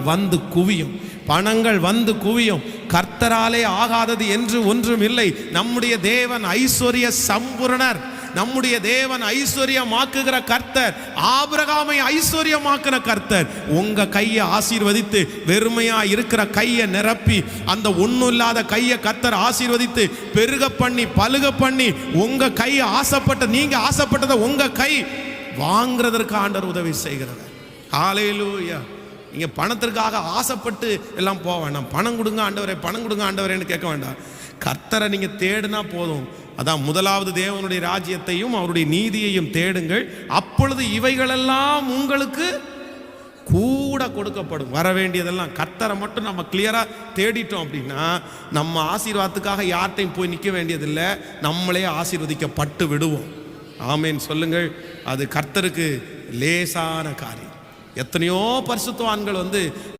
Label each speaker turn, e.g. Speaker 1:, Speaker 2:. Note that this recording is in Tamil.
Speaker 1: வந்து குவியும், பணங்கள் வந்து குவியும். கர்த்தராலே ஆகாதது என்று ஒன்றும் இல்லை. நம்முடைய தேவன் ஐஸ்வர்ய சம்பூரணர். நம்முடைய தேவன் ஐஸ்வர்யமாக்குகிற கர்த்தர். ஆபிரகாமை ஐஸ்வர்யமாக்குற கர்த்தர். உங்க கையை ஆசீர்வதித்து வெறுமையா இருக்கிற கையை நிரப்பி அந்த ஒன்றும் இல்லாத கையை கர்த்தர் ஆசீர்வதித்து பெருக பண்ணி பலுக பண்ணி உங்க கையை ஆசைப்பட்ட நீங்க ஆசைப்பட்டதை உங்க கை வாங்குறதற்கு ஆண்டவர் உதவி செய்கிறார். ஹல்லேலூயா. நீங்க பணத்திற்காக ஆசைப்பட்டு எல்லாம் போக வேண்டாம். பணம் கொடுங்க ஆண்டவரே, பணம் கொடுங்க ஆண்டவரேன்னு கேட்க வேண்டாம். கர்த்தரை நீங்க தேடினா போதும். அதான் முதலாவது தேவனுடைய ராஜ்யத்தையும் அவருடைய நீதியையும் தேடுங்கள், அப்பொழுது இவைகளெல்லாம் உங்களுக்கு கூட கொடுக்கப்படும். வர வேண்டியதெல்லாம் கர்த்தரை மட்டும் நம்ம கிளியரா தேடிட்டோம் அப்படின்னா நம்ம ஆசீர்வாதத்துக்காக யார்கிட்டையும் போய் நிற்க வேண்டியதில்லை, நம்மளே ஆசீர்வதிக்கப்பட்டு விடுவோம். ஆமேன் சொல்லுங்கள். அது கர்த்தருக்கு லேசான காரியம். எத்தனையோ பரிசுத்தவான்கள்